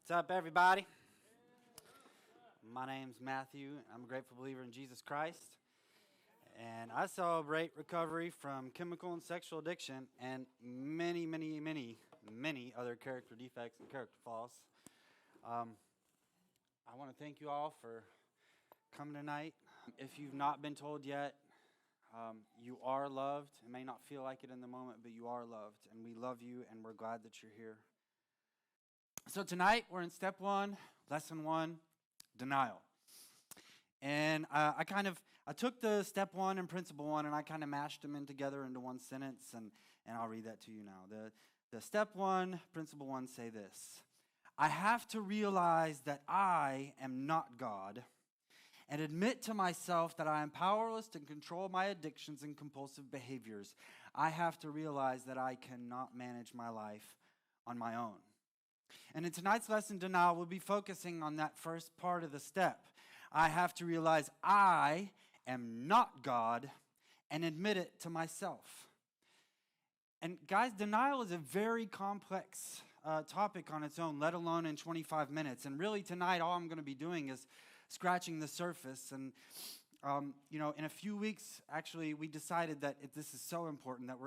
What's up, everybody? My name's Matthew. I'm a grateful believer in Jesus Christ. And I celebrate recovery from chemical and sexual addiction and many other character defects and character flaws. I want to thank you all for coming tonight. If you've not been told yet, you are loved. It may not feel like it in the moment, but you are loved. And we love you, and we're glad that you're here. So tonight, we're in step 1, lesson 1, denial. And I took the step 1 and principle 1, and I kind of mashed them in together into one sentence, and I'll read that to you now. The step 1, principle 1 say this: I have to realize that I am not God and admit to myself that I am powerless to control my addictions and compulsive behaviors. I have to realize that I cannot manage my life on my own. And in tonight's lesson, denial, we'll be focusing on that first part of the step. I have to realize I am not God and admit it to myself. And guys, denial is a very complex topic on its own, let alone in 25 minutes. And really tonight, all I'm going to be doing is scratching the surface. And, in a few weeks, actually, we decided that this is so important that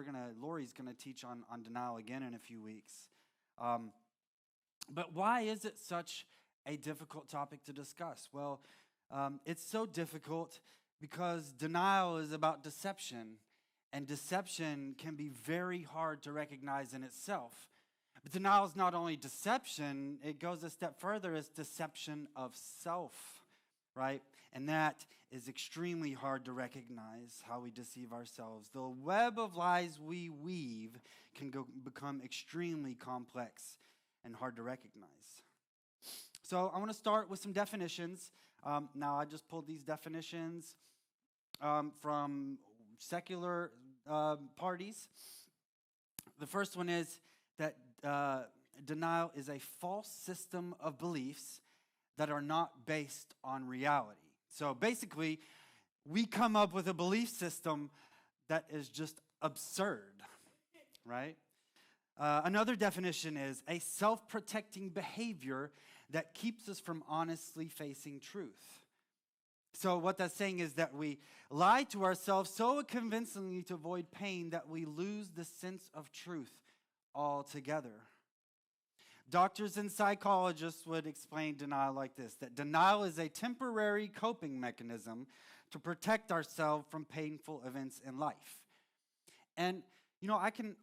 Lori's going to teach on denial again in a few weeks. But why is it such a difficult topic to discuss? Well, it's so difficult because denial is about deception, and deception can be very hard to recognize in itself. But denial is not only deception, it goes a step further, it's deception of self, right? And that is extremely hard to recognize, how we deceive ourselves. The web of lies we weave can become extremely complex and hard to recognize. So I want to start with some definitions. Now, I just pulled these definitions from secular parties. The first one is that denial is a false system of beliefs that are not based on reality. So basically, we come up with a belief system that is just absurd, right? Another definition is a self-protecting behavior that keeps us from honestly facing truth. So what that's saying is that we lie to ourselves so convincingly to avoid pain that we lose the sense of truth altogether. Doctors and psychologists would explain denial like this: that denial is a temporary coping mechanism to protect ourselves from painful events in life. And I can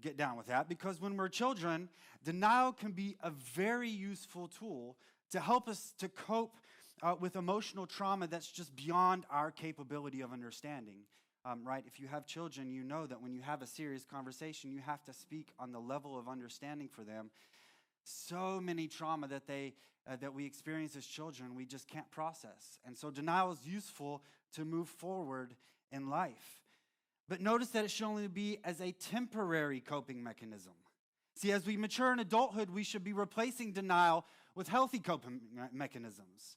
get down with that, because when we're children, denial can be a very useful tool to help us to cope with emotional trauma that's just beyond our capability of understanding, right? If you have children, you know that when you have a serious conversation, you have to speak on the level of understanding for them. So many trauma that we experience as children, we just can't process. And so denial is useful to move forward in life. But notice that it should only be as a temporary coping mechanism. See, as we mature in adulthood, we should be replacing denial with healthy coping mechanisms.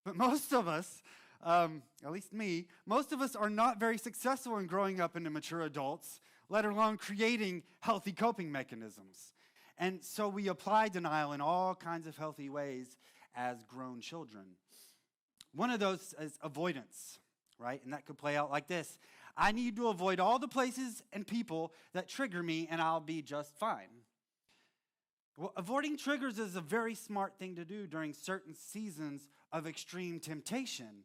But most of us, at least me, most of us are not very successful in growing up into mature adults, let alone creating healthy coping mechanisms. And so we apply denial in all kinds of healthy ways as grown children. One of those is avoidance, right? And that could play out like this: I need to avoid all the places and people that trigger me, and I'll be just fine. Well, avoiding triggers is a very smart thing to do during certain seasons of extreme temptation.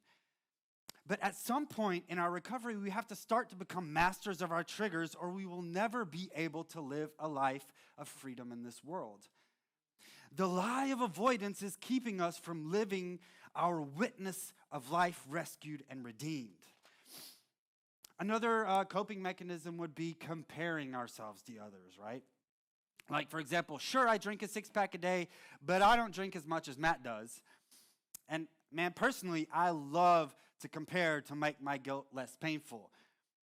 But at some point in our recovery, we have to start to become masters of our triggers, or we will never be able to live a life of freedom in this world. The lie of avoidance is keeping us from living our witness of life rescued and redeemed. Another coping mechanism would be comparing ourselves to others, right? Like, for example, sure, I drink a 6-pack a day, but I don't drink as much as Matt does. And man, personally, I love to compare to make my guilt less painful,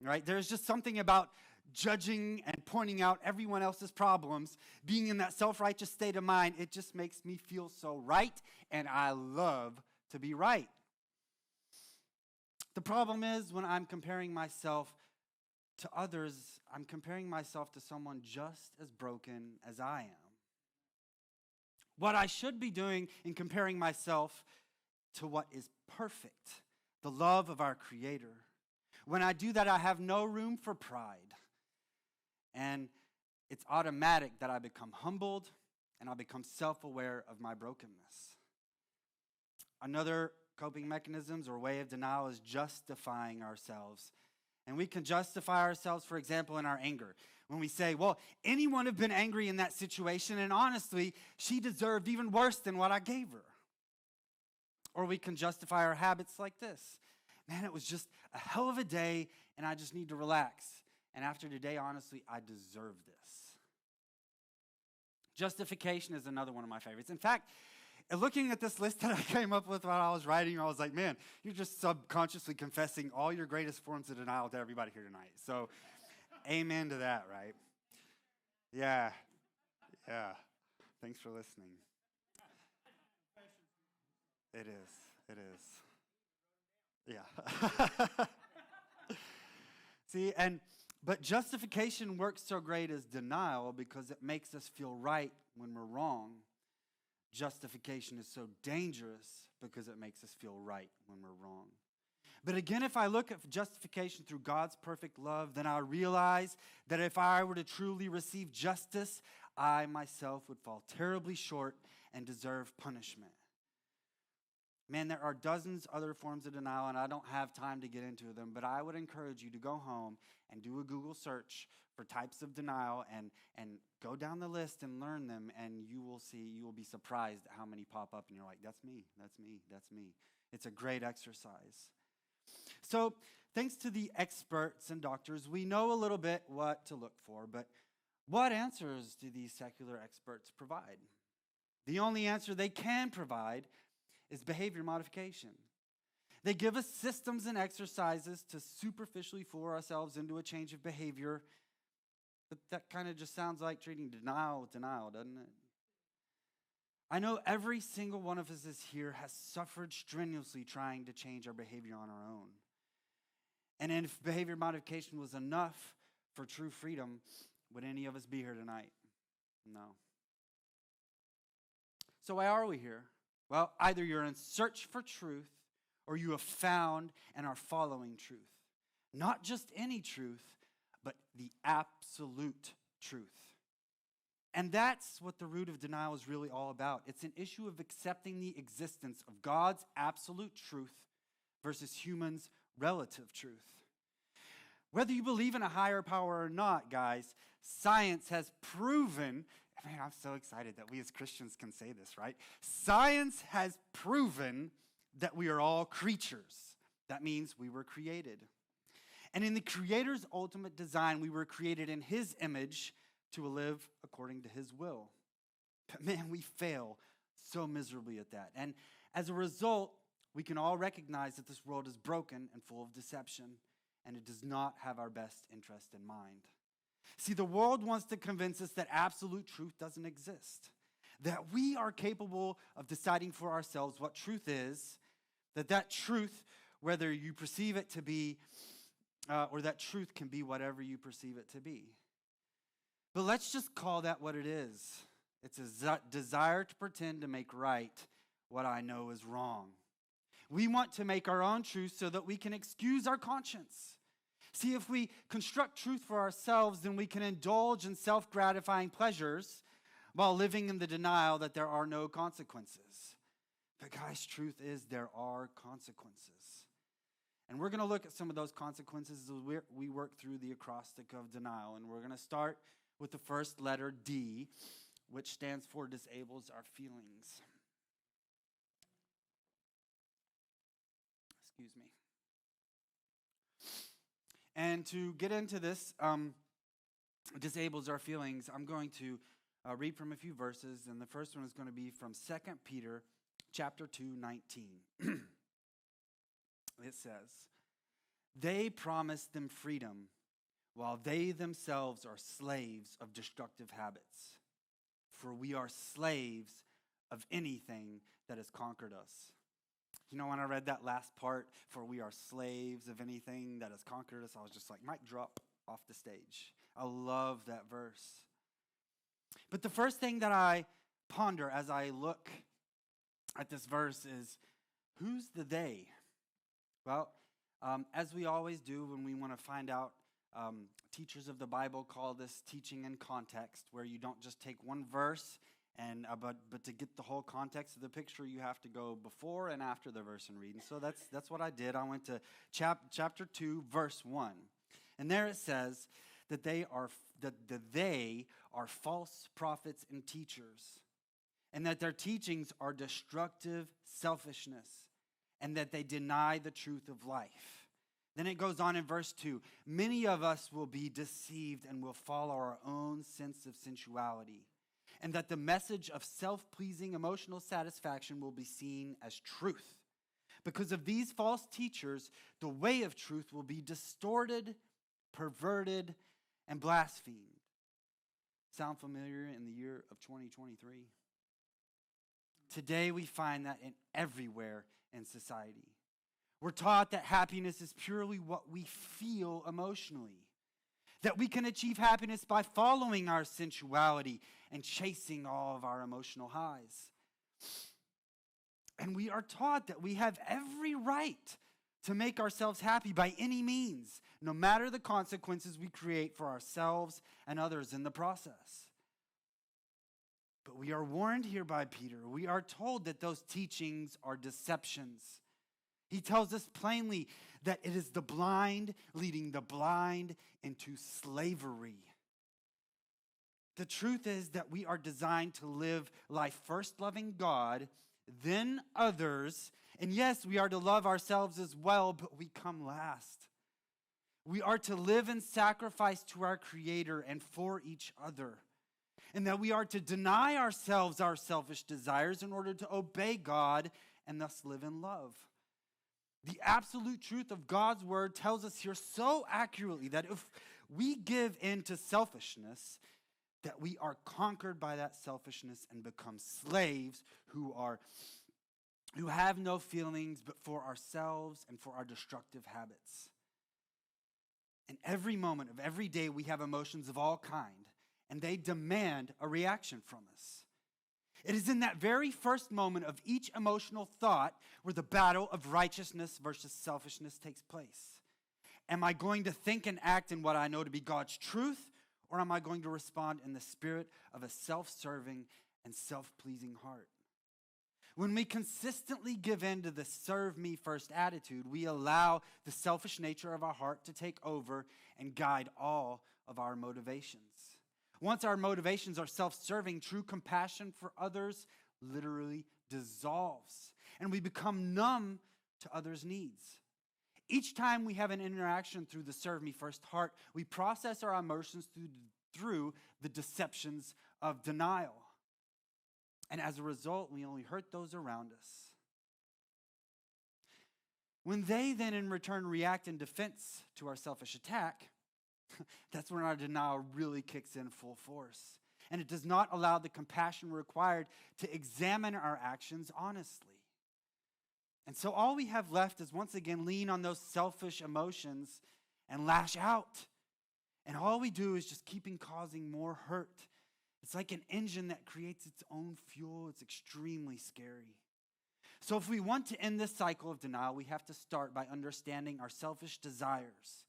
right? There's just something about judging and pointing out everyone else's problems, being in that self-righteous state of mind. It just makes me feel so right, and I love to be right. The problem is when I'm comparing myself to others, I'm comparing myself to someone just as broken as I am. what I should be doing in comparing myself to what is perfect, the love of our Creator. When I do that, I have no room for pride. And it's automatic that I become humbled and I become self-aware of my brokenness. Another coping mechanisms or way of denial is justifying ourselves. And we can justify ourselves, for example, in our anger. When we say, well, anyone have been angry in that situation, and honestly, she deserved even worse than what I gave her. Or we can justify our habits like this. Man, it was just a hell of a day, and I just need to relax. And after today, honestly, I deserve this. Justification is another one of my favorites. In fact, looking at this list that I came up with while I was writing, I was like, man, you're just subconsciously confessing all your greatest forms of denial to everybody here tonight. So, amen to that, right? Yeah. Thanks for listening. It is. Yeah. See, but justification works so great as denial because it makes us feel right when we're wrong. Justification is so dangerous because it makes us feel right when we're wrong. But again, if I look at justification through God's perfect love, then I realize that if I were to truly receive justice, I myself would fall terribly short and deserve punishment. Man, there are dozens other forms of denial, and I don't have time to get into them, but I would encourage you to go home and do a Google search for types of denial and go down the list and learn them, and you will be surprised at how many pop up, and you're like, that's me. It's a great exercise. So, thanks to the experts and doctors, we know a little bit what to look for, but what answers do these secular experts provide? The only answer they can provide is behavior modification. They give us systems and exercises to superficially fool ourselves into a change of behavior, but that kind of just sounds like treating denial with denial, doesn't it? I know every single one of us here has suffered strenuously trying to change our behavior on our own. And if behavior modification was enough for true freedom, would any of us be here tonight? No. So why are we here? Well, either you're in search for truth or you have found and are following truth. Not just any truth, but the absolute truth. And that's what the root of denial is really all about. It's an issue of accepting the existence of God's absolute truth versus humans' relative truth. Whether you believe in a higher power or not, guys, science has proven, man, I'm so excited that we as Christians can say this, right? Science has proven that we are all creatures. That means we were created. And in the Creator's ultimate design, we were created in His image to live according to His will. But man, we fail so miserably at that. And as a result, we can all recognize that this world is broken and full of deception, and it does not have our best interest in mind. See, the world wants to convince us that absolute truth doesn't exist, that we are capable of deciding for ourselves what truth is, that truth, whether you perceive it to be, or that truth can be whatever you perceive it to be. But let's just call that what it is. It's a desire to pretend to make right what I know is wrong. We want to make our own truth so that we can excuse our conscience. See, if we construct truth for ourselves, then we can indulge in self-gratifying pleasures while living in the denial that there are no consequences. But guys, truth is there are consequences. And we're going to look at some of those consequences as we work through the acrostic of denial. And we're going to start with the first letter, D, which stands for disables our feelings. Excuse me. And to get into this, disables our feelings, I'm going to read from a few verses, and the first one is going to be from 2 Peter chapter 2:19. It says, "They promised them freedom, while they themselves are slaves of destructive habits. For we are slaves of anything that has conquered us." You know, when I read that last part, "for we are slaves of anything that has conquered us," I was just like, mic drop off the stage. I love that verse. But the first thing that I ponder as I look at this verse is, who's the they? Well, as we always do when we want to find out, teachers of the Bible call this teaching in context, where you don't just take one verse and but to get the whole context of the picture, you have to go before and after the verse and read. And so that's what I did. I went to chapter 2, verse 1, and there it says that they are false prophets and teachers, and that their teachings are destructive selfishness, and that they deny the truth of life. Then it goes on in verse 2, many of us will be deceived and will follow our own sense of sensuality, and that the message of self-pleasing emotional satisfaction will be seen as truth. Because of these false teachers, the way of truth will be distorted, perverted, and blasphemed. Sound familiar in the year of 2023? Today we find that everywhere in society. We're taught that happiness is purely what we feel emotionally, that we can achieve happiness by following our sensuality and chasing all of our emotional highs. And we are taught that we have every right to make ourselves happy by any means, no matter the consequences we create for ourselves and others in the process. But we are warned here by Peter. We are told that those teachings are deceptions. He tells us plainly that it is the blind leading the blind into slavery. The truth is that we are designed to live life first loving God, then others, and yes, we are to love ourselves as well, but we come last. We are to live in sacrifice to our Creator and for each other, and that we are to deny ourselves our selfish desires in order to obey God and thus live in love. The absolute truth of God's word tells us here so accurately that if we give in to selfishness, that we are conquered by that selfishness and become slaves who have no feelings but for ourselves and for our destructive habits. In every moment of every day, we have emotions of all kind, and they demand a reaction from us. It is in that very first moment of each emotional thought where the battle of righteousness versus selfishness takes place. Am I going to think and act in what I know to be God's truth, or am I going to respond in the spirit of a self-serving and self-pleasing heart? When we consistently give in to the serve me first attitude, we allow the selfish nature of our heart to take over and guide all of our motivations. Once our motivations are self-serving, true compassion for others literally dissolves, and we become numb to others' needs. Each time we have an interaction through the serve me first heart, we process our emotions through the deceptions of denial. And as a result, we only hurt those around us. When they then in return react in defense to our selfish attack, that's when our denial really kicks in full force. And it does not allow the compassion required to examine our actions honestly. And so all we have left is once again lean on those selfish emotions and lash out. And all we do is just keeping causing more hurt. It's like an engine that creates its own fuel. It's extremely scary. So if we want to end this cycle of denial, we have to start by understanding our selfish desires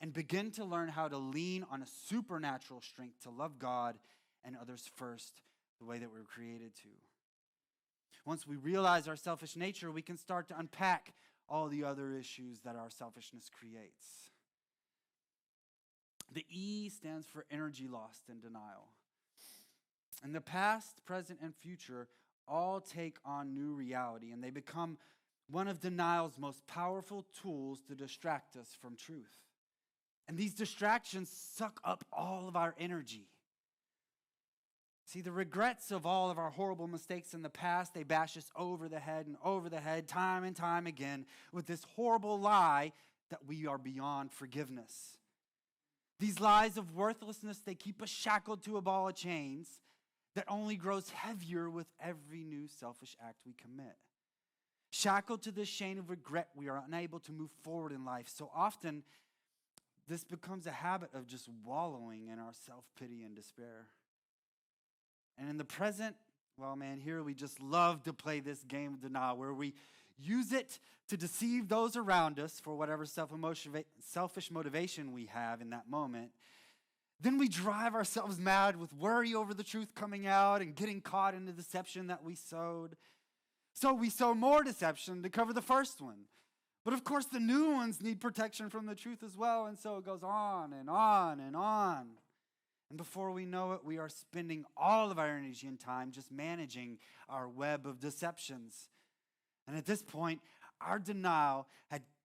and begin to learn how to lean on a supernatural strength to love God and others first, the way that we were created to. Once we realize our selfish nature, we can start to unpack all the other issues that our selfishness creates. The E stands for energy lost in denial. And the past, present, and future all take on new reality, and they become one of denial's most powerful tools to distract us from truth. And these distractions suck up all of our energy. See, the regrets of all of our horrible mistakes in the past, they bash us over the head and over the head time and time again with this horrible lie that we are beyond forgiveness. These lies of worthlessness, they keep us shackled to a ball of chains that only grows heavier with every new selfish act we commit. Shackled to this chain of regret, we are unable to move forward in life. So often, this becomes a habit of just wallowing in our self-pity and despair. And in the present, Well, man, here we just love to play this game of denial where we use it to deceive those around us for whatever selfish motivation we have in that moment. Then we drive ourselves mad with worry over the truth coming out and getting caught in the deception that we sowed. So we sow more deception to cover the first one. But of course, the new ones need protection from the truth as well, and so it goes on and on and on. And before we know it, we are spending all of our energy and time just managing our web of deceptions. And at this point, our denial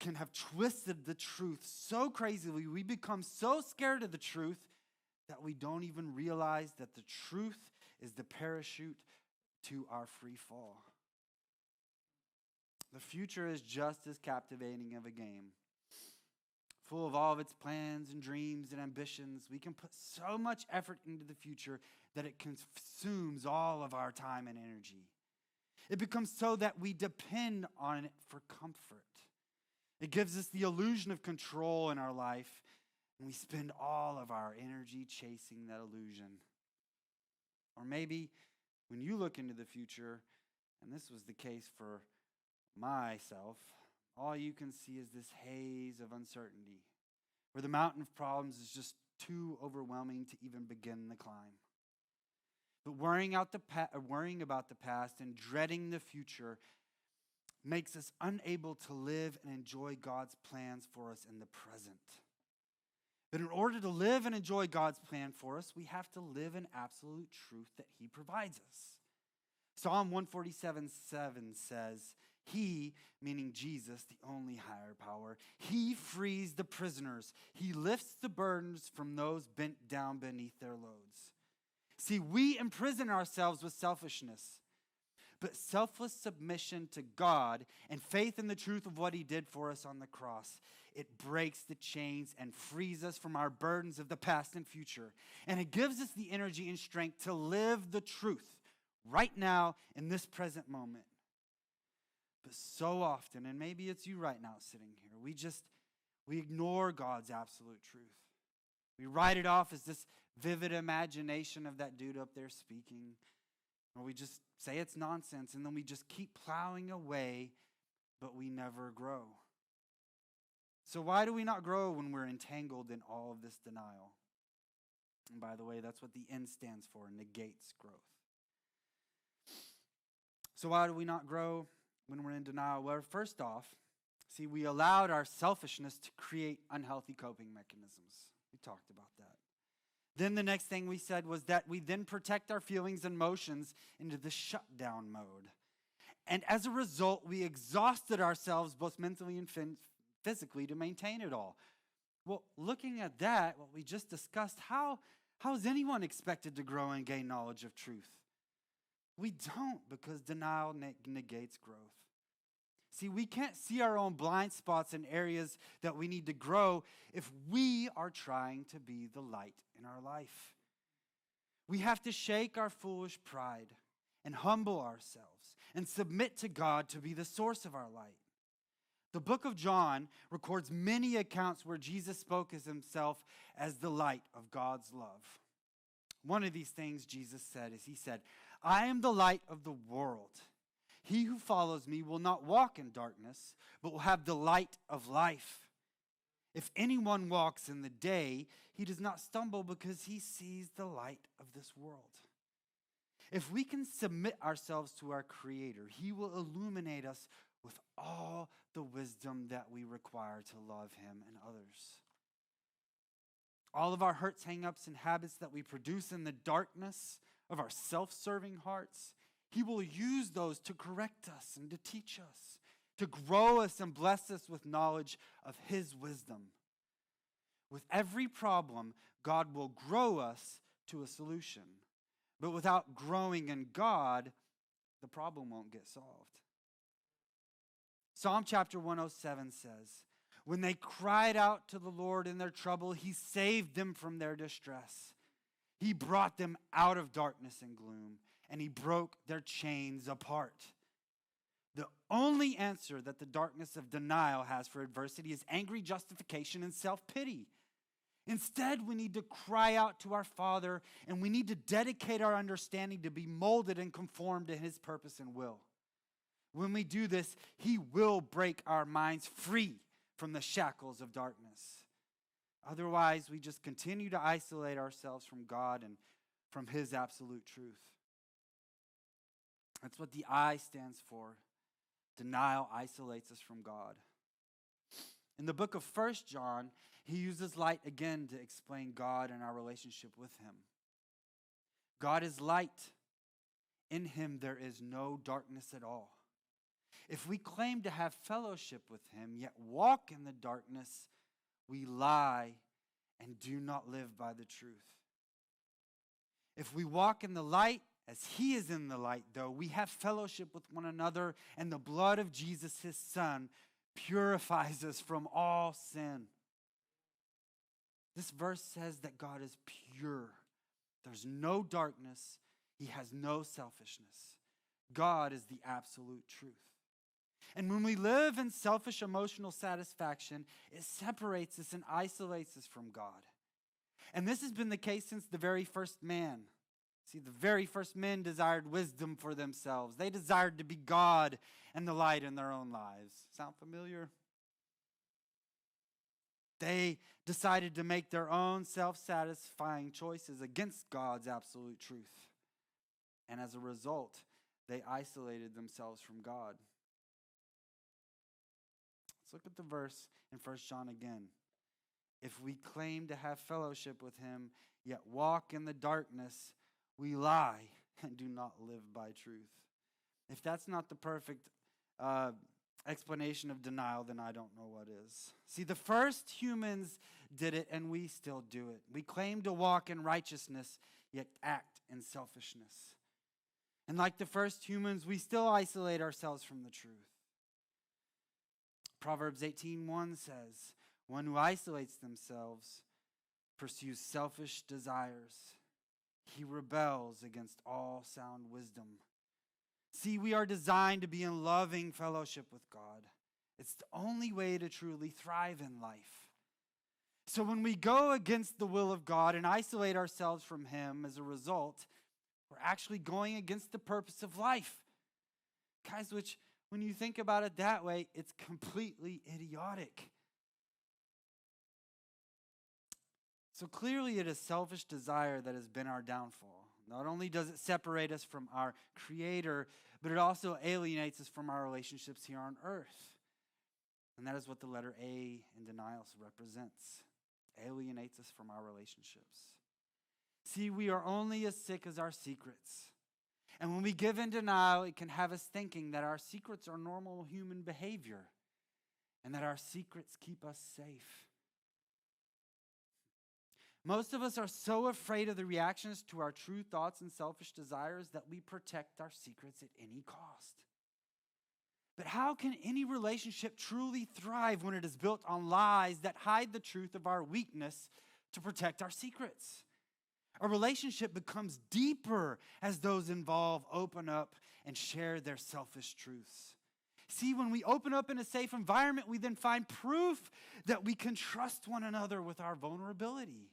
can have twisted the truth so crazily, we become so scared of the truth that we don't even realize that the truth is the parachute to our free fall. The future is just as captivating of a game. Full of all of its plans and dreams and ambitions, we can put so much effort into the future that it consumes all of our time and energy. It becomes so that we depend on it for comfort. It gives us the illusion of control in our life, and we spend all of our energy chasing that illusion. Or maybe when you look into the future, and this was the case for myself, all you can see is this haze of uncertainty, where the mountain of problems is just too overwhelming to even begin the climb. But worrying about the past and dreading the future makes us unable to live and enjoy God's plans for us in the present. But in order to live and enjoy God's plan for us, we have to live in absolute truth that He provides us. Psalm 147:7 says, He, meaning Jesus, the only higher power, He frees the prisoners. He lifts the burdens from those bent down beneath their loads. See, we imprison ourselves with selfishness, but selfless submission to God and faith in the truth of what He did for us on the cross, it breaks the chains and frees us from our burdens of the past and future. And it gives us the energy and strength to live the truth right now in this present moment. But so often, and maybe it's you right now sitting here, we ignore God's absolute truth. We write it off as this vivid imagination of that dude up there speaking. Or we just say it's nonsense, and then we just keep plowing away, but we never grow. So why do we not grow when we're entangled in all of this denial? And by the way, that's what the N stands for, negates growth. So why do we not grow when we're in denial? Well, first off, see, we allowed our selfishness to create unhealthy coping mechanisms. We talked about that. Then the next thing we said was that we then protect our feelings and emotions into the shutdown mode. And as a result, we exhausted ourselves both mentally and physically to maintain it all. Well, looking at that, what we just discussed, how is anyone expected to grow and gain knowledge of truth? We don't, because denial negates growth. See, we can't see our own blind spots in areas that we need to grow if we are trying to be the light in our life. We have to shake our foolish pride and humble ourselves and submit to God to be the source of our light. The book of John records many accounts where Jesus spoke as himself as the light of God's love. One of these things Jesus said is, he said, I am the light of the world. He who follows me will not walk in darkness, but will have the light of life. If anyone walks in the day, he does not stumble because he sees the light of this world. If we can submit ourselves to our Creator, He will illuminate us with all the wisdom that we require to love Him and others. All of our hurts, hang-ups, and habits that we produce in the darkness of our self-serving hearts, He will use those to correct us and to teach us, to grow us and bless us with knowledge of His wisdom. With every problem, God will grow us to a solution. But without growing in God, the problem won't get solved. Psalm chapter 107 says, when they cried out to the Lord in their trouble, He saved them from their distress. He brought them out of darkness and gloom, and He broke their chains apart. The only answer that the darkness of denial has for adversity is angry justification and self-pity. Instead, we need to cry out to our Father, and we need to dedicate our understanding to be molded and conformed to His purpose and will. When we do this, He will break our minds free from the shackles of darkness. Otherwise, we just continue to isolate ourselves from God and from His absolute truth. That's what the I stands for. Denial isolates us from God. In the book of 1 John, he uses light again to explain God and our relationship with Him. God is light. In Him there is no darkness at all. If we claim to have fellowship with Him, yet walk in the darkness, we lie and do not live by the truth. If we walk in the light, as He is in the light, though, we have fellowship with one another, and the blood of Jesus, His Son, purifies us from all sin. This verse says that God is pure. There's no darkness. He has no selfishness. God is the absolute truth. And when we live in selfish emotional satisfaction, it separates us and isolates us from God. And this has been the case since the very first man. See, the very first men desired wisdom for themselves. They desired to be God and the light in their own lives. Sound familiar? They decided to make their own self-satisfying choices against God's absolute truth. And as a result, they isolated themselves from God. Let's look at the verse in 1 John again. If we claim to have fellowship with Him, yet walk in the darkness, we lie and do not live by truth. If that's not the perfect explanation of denial, then I don't know what is. See, the first humans did it, and we still do it. We claim to walk in righteousness, yet act in selfishness. And like the first humans, we still isolate ourselves from the truth. Proverbs 18:1 says, "One who isolates themselves pursues selfish desires. He rebels against all sound wisdom." See, we are designed to be in loving fellowship with God. It's the only way to truly thrive in life. So when we go against the will of God and isolate ourselves from Him as a result, we're actually going against the purpose of life. Guys, which when you think about it that way, it's completely idiotic. So clearly it is selfish desire that has been our downfall. Not only does it separate us from our Creator, but it also alienates us from our relationships here on earth. And that is what the letter A in denial represents. Alienates us from our relationships. See, we are only as sick as our secrets. And when we give in denial, it can have us thinking that our secrets are normal human behavior and that our secrets keep us safe. Most of us are so afraid of the reactions to our true thoughts and selfish desires that we protect our secrets at any cost. But how can any relationship truly thrive when it is built on lies that hide the truth of our weakness to protect our secrets? A relationship becomes deeper as those involved open up and share their selfish truths. See, when we open up in a safe environment, we then find proof that we can trust one another with our vulnerability.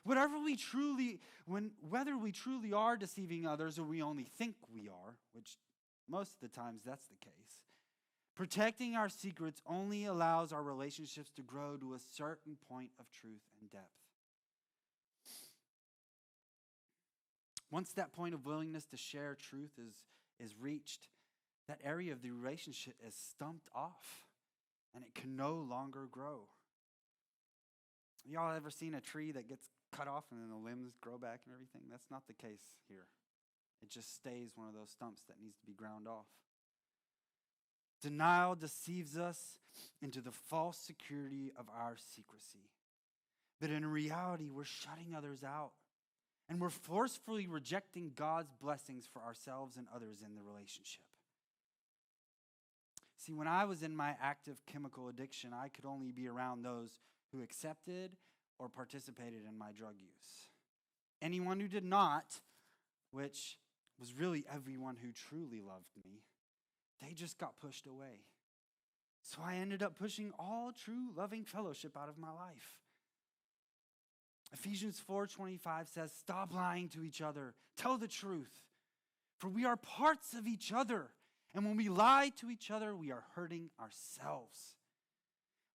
Whether we truly are deceiving others or we only think we are, which most of the times that's the case, protecting our secrets only allows our relationships to grow to a certain point of truth and depth. Once that point of willingness to share truth is reached, that area of the relationship is stumped off and it can no longer grow. Y'all ever seen a tree that gets cut off and then the limbs grow back and everything? That's not the case here. It just stays one of those stumps that needs to be ground off. Denial deceives us into the false security of our secrecy. But in reality, we're shutting others out. And we're forcefully rejecting God's blessings for ourselves and others in the relationship. See, when I was in my active chemical addiction, I could only be around those who accepted or participated in my drug use. Anyone who did not, which was really everyone who truly loved me, they just got pushed away. So I ended up pushing all true loving fellowship out of my life. Ephesians 4:25 says, stop lying to each other. Tell the truth. For we are parts of each other. And when we lie to each other, we are hurting ourselves.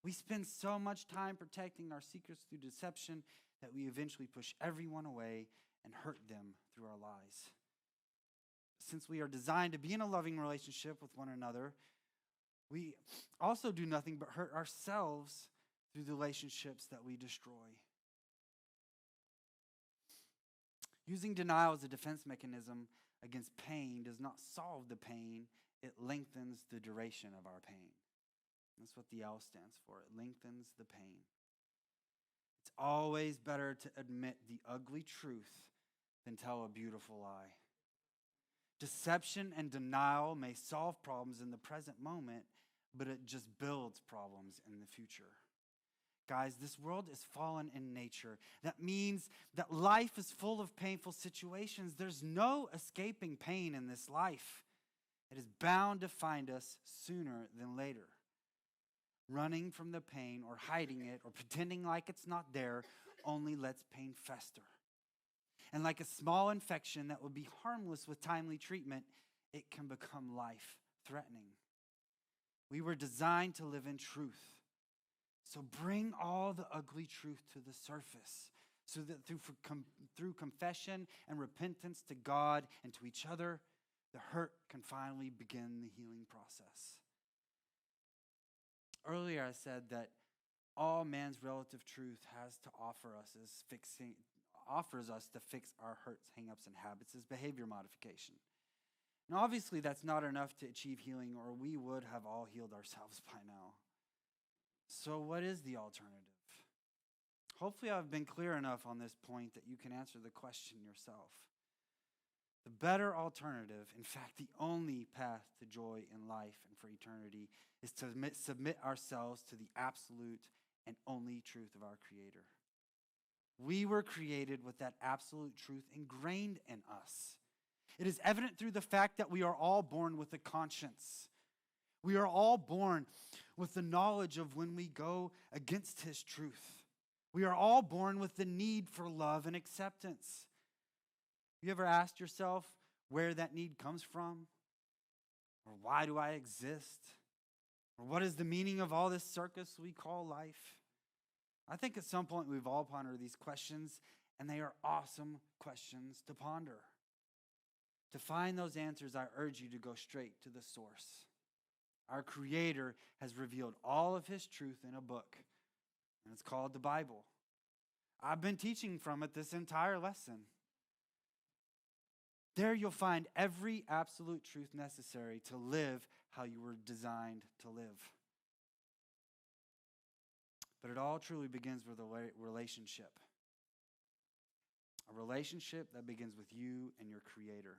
We spend so much time protecting our secrets through deception that we eventually push everyone away and hurt them through our lies. Since we are designed to be in a loving relationship with one another, we also do nothing but hurt ourselves through the relationships that we destroy. Using denial as a defense mechanism against pain does not solve the pain, it lengthens the duration of our pain. That's what the L stands for. It lengthens the pain. It's always better to admit the ugly truth than tell a beautiful lie. Deception and denial may solve problems in the present moment, but it just builds problems in the future. Guys, this world is fallen in nature. That means that life is full of painful situations. There's no escaping pain in this life. It is bound to find us sooner than later. Running from the pain or hiding it or pretending like it's not there only lets pain fester. And like a small infection that would be harmless with timely treatment, it can become life-threatening. We were designed to live in truth. So bring all the ugly truth to the surface so that through confession and repentance to God and to each other, the hurt can finally begin the healing process. Earlier I said that all man's relative truth has to offer us offers us to fix our hurts, hang-ups, and habits is behavior modification. And obviously that's not enough to achieve healing, or we would have all healed ourselves by now. So what is the alternative? Hopefully I've been clear enough on this point that you can answer the question yourself. The better alternative, in fact, the only path to joy in life and for eternity, is to submit ourselves to the absolute and only truth of our Creator. We were created with that absolute truth ingrained in us. It is evident through the fact that we are all born with a conscience. We are all born with the knowledge of when we go against His truth. We are all born with the need for love and acceptance. You ever asked yourself where that need comes from? Or why do I exist? Or what is the meaning of all this circus we call life? I think at some point we've all pondered these questions, and they are awesome questions to ponder. To find those answers, I urge you to go straight to the source. Our Creator has revealed all of His truth in a book, and it's called the Bible. I've been teaching from it this entire lesson. There you'll find every absolute truth necessary to live how you were designed to live. But it all truly begins with a relationship. A relationship that begins with you and your Creator.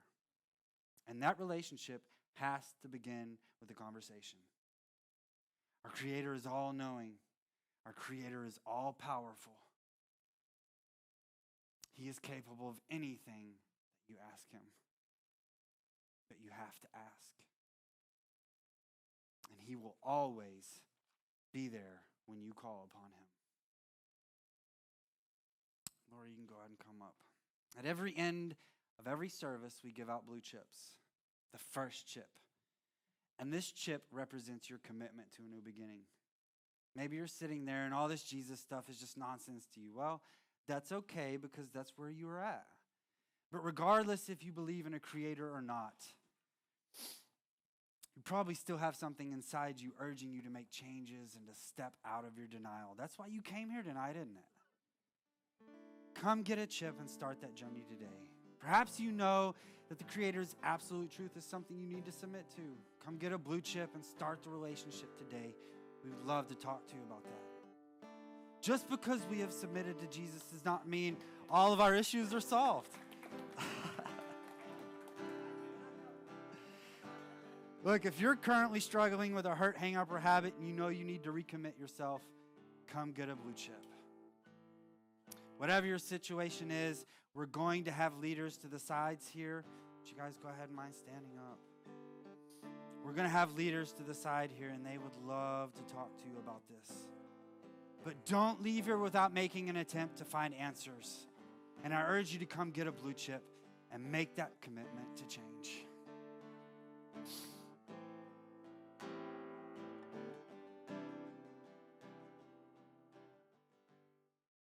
And that relationship has to begin with a conversation. Our Creator is all-knowing. Our Creator is all-powerful. He is capable of anything that you ask Him. But you have to ask. And He will always be there when you call upon Him. Laura, you can go ahead and come up. At every end of every service, we give out blue chips. The first chip. And this chip represents your commitment to a new beginning. Maybe you're sitting there and all this Jesus stuff is just nonsense to you. Well, that's okay because that's where you are at. But regardless if you believe in a Creator or not, you probably still have something inside you urging you to make changes and to step out of your denial. That's why you came here tonight, isn't it? Come get a chip and start that journey today. Perhaps you know that the Creator's absolute truth is something you need to submit to. Come get a blue chip and start the relationship today. We would love to talk to you about that. Just because we have submitted to Jesus does not mean all of our issues are solved. Look, if you're currently struggling with a hurt, hang-up, or habit, and you know you need to recommit yourself, come get a blue chip. Whatever your situation is, we're going to have leaders to the sides here. Would you guys go ahead and mind standing up? We're going to have leaders to the side here, and they would love to talk to you about this. But don't leave here without making an attempt to find answers. And I urge you to come get a blue chip and make that commitment to change.